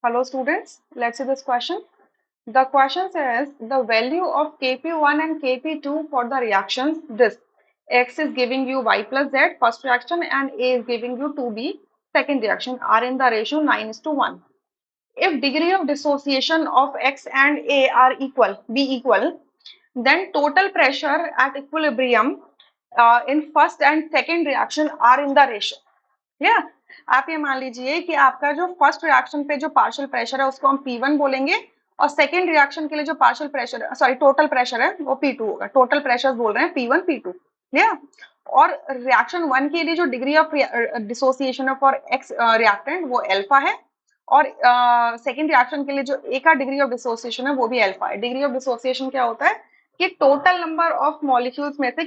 Hello students, let's see this question. The question says the value of Kp1 and Kp2 for the reactions this. X is giving you Y plus Z first reaction and A is giving you 2B second reaction are in the ratio 9:1. If degree of dissociation of X and A are equal, then total pressure at equilibrium in first and second reaction are in the ratio. Clear. आप ये मान लीजिए कि आपका जो first reaction पे जो partial pressure है उसको हम P1 बोलेंगे और सेकेंड रिएक्शन के लिए जो partial pressure sorry total pressure है वो P2 होगा। टोटल प्रेशर बोल रहे हैं P1 P2 क्लियर। और रिएक्शन 1 के लिए जो डिग्री ऑफ डिसोसिएशन है फॉर एक्स रिएक्टेंट वो अल्फा है और सेकेंड रिएक्शन के लिए जो ए का डिग्री ऑफ डिसोसिएशन है वो भी अल्फा है। डिग्री ऑफ डिसोसिएशन क्या होता है कि टोटल नंबर ऑफ मॉलिक्यूल्स में से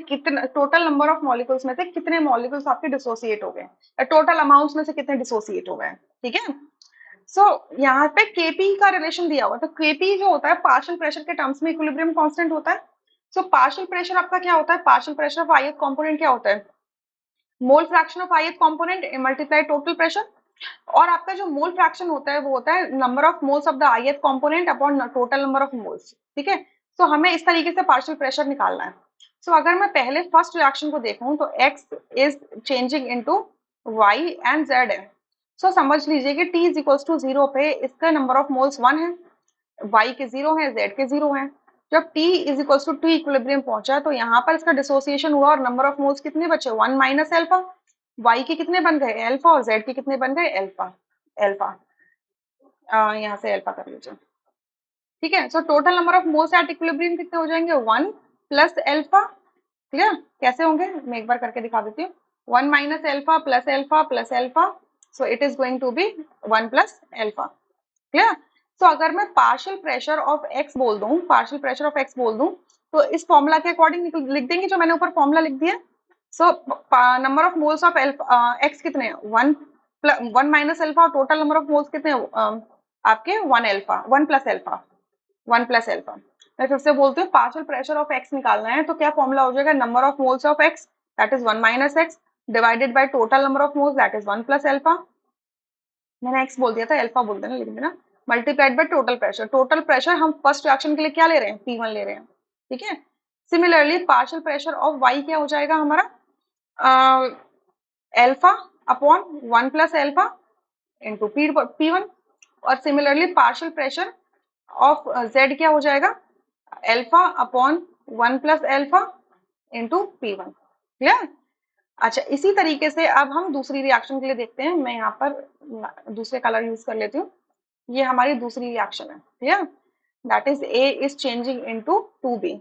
कितने मॉलिक्यूल्स आपके डिसोसिएट हो गए, टोटल अमाउंट्स में से कितने डिसोसिएट हो गए। ठीक है। सो यहाँ पे केपी का रिलेशन दिया हुआ, तो केपी जो होता है पार्शियल प्रेशर के टर्म्स में इक्विलिब्रियम कांस्टेंट होता है। सो पार्शियल प्रेशर आपका क्या होता है, partial pressure of ith component क्या होता है, mole fraction of ith component multiply total pressure. और आपका जो मोल फ्रैक्शन होता है वो होता है number of moles of the ith component upon total number of moles. ठीक है। सो हमें इस तरीके से पार्शियल प्रेशर निकालना है। सो अगर मैं पहले फर्स्ट रिएक्शन को देखूं तो x is changing into y and z है। सो समझ लीजिए कि t इज इक्वल्स टू 0 पे इसका नंबर ऑफ मोल्स 1 है, y के 0 है, z के 0 है। जब t is equals to 2 equilibrium पहुंचा तो यहाँ पर इसका डिसोसिएशन हुआ और नंबर ऑफ मोल्स कितने बचे, 1 माइनस अल्फा। y के कितने बन गए अल्फा और z के कितने बन गए अल्फा। अल्फा यहाँ से अल्फा कर लीजिए। ठीक है। सो total number of moles at equilibrium कितने हो जाएंगे, 1 प्लस अल्फा। क्लियर। कैसे होंगे मैं एक बार करके दिखा देती हूँ। 1 minus alpha plus alpha so it is going to be 1 plus alpha. Clear. So अगर मैं पार्शियल प्रेशर ऑफ एक्स बोल दूं, पार्शियल प्रेशर ऑफ एक्स बोल दूं तो इस फॉर्मूला के अकॉर्डिंग लिख देंगे जो मैंने ऊपर फॉर्मूला लिख दिया। So number of moles of x कितने हैं, 1 माइनस अल्फा और टोटल नंबर ऑफ मोल्स कितने आपके 1 alpha, 1 plus alpha, 1 plus alpha. मैं फिर से बोलती हूँ पार्शियल प्रेशर ऑफ एक्स निकालना है तो क्या फॉर्मूला हो जाएगा, number of moles of x that is 1 minus x divided by total number of moles that is 1 plus alpha. मैंने एक्स बोल दिया था, अल्फा बोल देना, लिख देना, multiplied by total pressure. Total pressure हम फर्स्ट रिएक्शन के लिए क्या ले रहे हैं, P1 ले रहे हैं। ठीक है। Similarly partial pressure of y क्या हो जाएगा हमारा, alpha upon 1 plus alpha into P1। और similarly partial pressure of z क्या हो जाएगा, alpha upon 1 plus alpha into P1। Clear. अच्छा इसी तरीके से अब हम दूसरी रिएक्शन के लिए देखते हैं। मैं यहाँ पर दूसरे कलर यूज कर लेती हूँ। ये हमारी दूसरी रिएक्शन है। Clear. That is A is changing into 2B।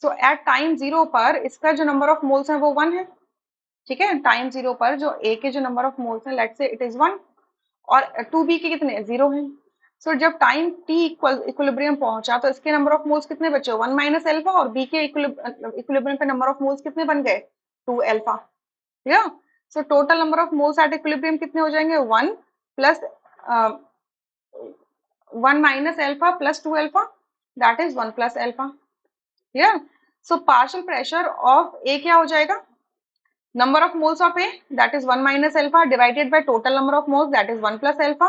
So at time 0 पर इसका जो नंबर ऑफ मोल्स है वो 1 है। ठीक है। टाइम 0 पर जो A के जो नंबर ऑफ मोल्स है लेट्स से इट इज 1 और 2B के कितने 0 है। सो जब टाइम t इक्विलिब्रियम पहुंचा तो इसके नंबर ऑफ मोल्स कितने बचे, 1 माइनस अल्फा और B के इक्विलिब्रियम पे नंबर ऑफ मोल्स कितने बन गए, 2 alpha. Clear. So total number of moles at equilibrium कितने हो जाएंगे, 1 प्लस 1 minus alpha plus 2 alpha that is 1 plus alpha. Clear. So partial pressure of a क्या हो जाएगा, number of moles of A that is 1 minus alpha divided by total number of moles that is 1 plus alpha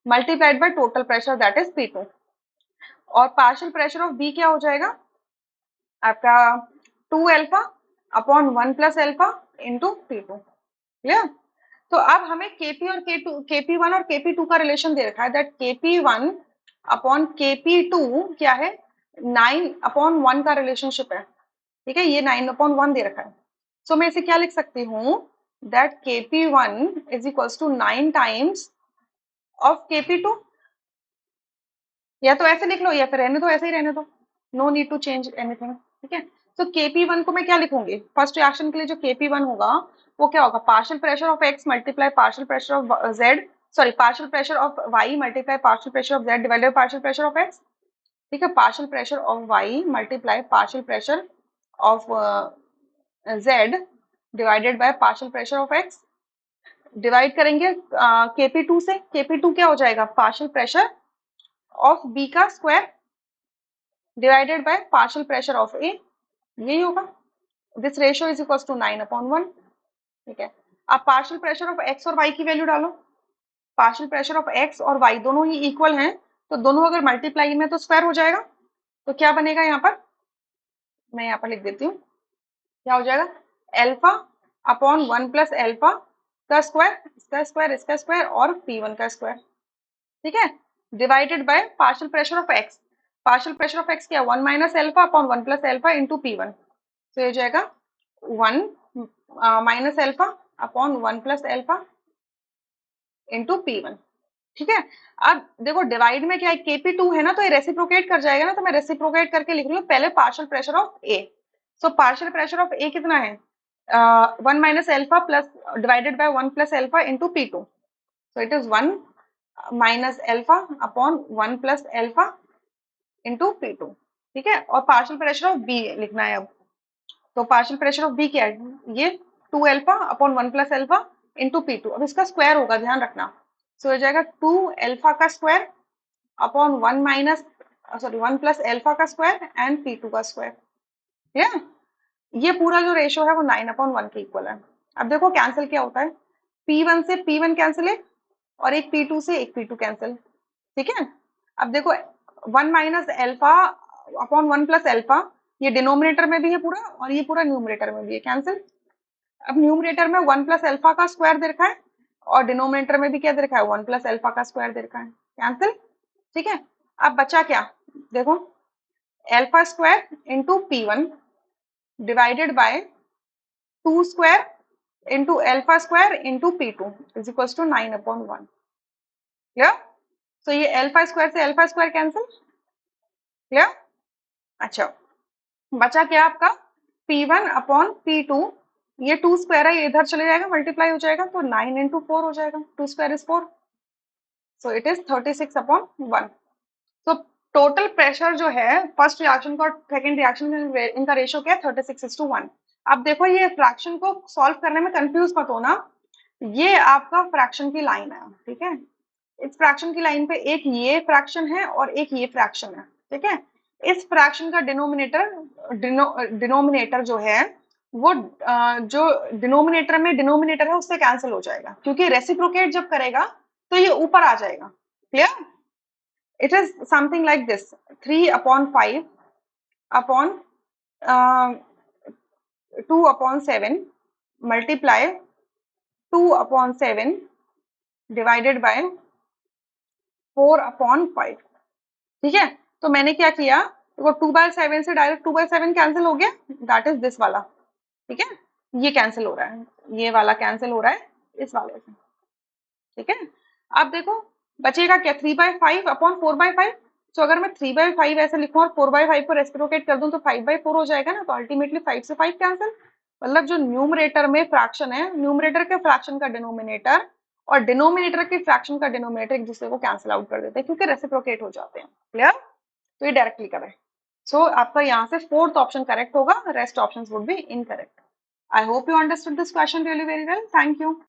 multiplied by total pressure that is P2। और partial pressure of B क्या हो जाएगा आपका 2 alpha upon 1 plus alpha into P2। Clear. तो अब हमें KP और KP1 और KP2 का रिलेशन दे रखा है दैट KP1 अपॉन KP2 क्या है, 9 अपॉन 1 का रिलेशनशिप है। ठीक है। ये 9 अपॉन 1 दे रखा है। सो मैं इसे क्या लिख सकती हूँ that Kp1 is equals to 9 times of Kp2। या तो ऐसे लिख लो या फिर रहने दो, ऐसे ही रहने दो, no need to change anything. ठीक है। तो Kp1 को मैं क्या लिखूंगी, फर्स्ट रिएक्शन के लिए जो Kp1 होगा वो क्या होगा, partial pressure of x multiply partial pressure of z sorry partial pressure of y multiply partial pressure of z divided partial pressure of x। ठीक है। Partial pressure of y multiply partial pressure of z divided by partial pressure of x। Divide करेंगे Kp2 से, Kp2 क्या हो जाएगा, partial pressure of B का square divided by partial pressure of A। यही होगा। This ratio is equals to 9 upon 1। ठीक है। अब पार्शियल प्रेशर ऑफ x और y की वैल्यू डालो। पार्शियल प्रेशर ऑफ एक्स और वाई दोनों ही इक्वल हैं, तो दोनों अगर मल्टीप्लाई में तो स्क्वायर हो जाएगा। तो क्या बनेगा यहाँ पर, मैं यहाँ पर लिख देती हूँ, क्या हो जाएगा, एल्फा अपॉन 1 प्लस एल्फा का स्क्वायर, इसका स्क्वायर, इसका स्क्वायर और P1 का स्क्वायर, ठीक है, divided by partial pressure of x. Partial pressure of x क्या, 1 - alpha upon 1 + alpha into P1। तो ये जाएगा 1 - alpha upon 1 + alpha into P1, ठीक है। अब देखो डिवाइड में क्या है, Kp2 है ना, तो ये रेसिप्रोकेट कर जाएगा ना, तो मैं रेसिप्रोकेट करके लिख रही हूँ पहले partial pressure of a. So partial pressure of a कितना है, 1 - alpha plus divided by 1 + alpha into P2। So it is 1 - alpha upon 1 + alpha into P2, ठीक है। और पार्शियल प्रेशर ऑफ बी लिखना है अब। तो पार्शियल प्रेशर ऑफ बी क्या है, ये 2 alpha upon 1 + alpha into P2। अब इसका स्क्वायर होगा, ध्यान रखना। सो हो जाएगा 2 एल्फा का स्क्वायर अपॉन 1 + एल्फा का स्क्वायर एंड P2 का स्क्वायर, ठीक है। ये पूरा जो रेशियो है वो 9/1 के इक्वल है। अब देखो कैंसिल क्या होता है, P1 से P1 कैंसिल है और एक P2 से एक P2 कैंसिल, ठीक है। अब देखो 1 - एल्फा अपॉन 1 + एल्फा, ये डिनोमिनेटर में भी है पूरा और ये पूरा न्यूमरेटर में भी है, कैंसिल। अब न्यूमरेटर में 1 + एल्फा का स्क्वायर दे रखा है और डिनोमिनेटर में भी क्या दे रखा है, 1 + एल्फा का स्क्वायर दे रखा है, कैंसिल, ठीक है। अब बचा क्या, देखो alpha square into P1 divided by 2 square into alpha square into P2 is equal to 9/1, clear. So ये एल्फा स्क्वायर से एल्फा स्क्वायर कैंसिल, क्लियर। अच्छा, बचा क्या आपका, P1 अपॉन P2, ये 2 स्क्वायर है, ये इधर चले जाएगा, मल्टीप्लाई हो जाएगा, तो 9 × 4 हो जाएगा, 2 square is 4, so it is 36/1। तो टोटल प्रेशर जो है फर्स्ट रिएक्शन का और सेकेंड रिएक्शन का, इनका रेशियो क्या है, 36:1। अब देखो ये फ्रैक्शन को सॉल्व करने में कंफ्यूज मत होना, ये आपका फ्रैक्शन की लाइन है, ठीक है। इस फ्रैक्शन की लाइन पे एक ये फ्रैक्शन है और एक ये फ्रैक्शन है, ठीक है। इस फ्रैक्शन का डिनोमिनेटर जो है वो जो डिनोमिनेटर में डिनोमिनेटर है उससे कैंसिल हो जाएगा, क्योंकि रेसिप्रोकेट जब करेगा तो ये ऊपर आ जाएगा, clear. it is something like this, 3/5 upon 2/7 multiply 2/7 divided by 4/5, ठीक है। तो मैंने क्या किया, देखो 2/7 से डायरेक्ट 2/7 कैंसिल हो गया, दैट इज दिस वाला, ठीक है। ये कैंसिल हो रहा है, ये वाला कैंसिल हो रहा है इस वाले से, ठीक है। अब देखो बचेगा क्या, 3/5 अपॉन 4/5। तो अगर मैं 3/5 ऐसे लिखूं और 4/5 को रेसिप्रोकेट कर दूं तो 5/4 हो जाएगा ना, तो अल्टीमेटली 5 से 5 कैंसिल। मतलब जो न्यूमरेटर में फ्रैक्शन है, न्यूमरेटर के फ्रैक्शन का डिनोमिनेटर और डिनोमिनेटर के फ्रैक्शन का डिनोमिनेटर एक दूसरे को कैंसिल आउट कर देते हैं, क्योंकि रेसिप्रोकेट हो जाते हैं, क्लियर। तो ये डायरेक्टली करें, सो आपका यहाँ से फोर्थ ऑप्शन करेक्ट होगा, rest options would be incorrect. I hope you understood this question really very well, thank you.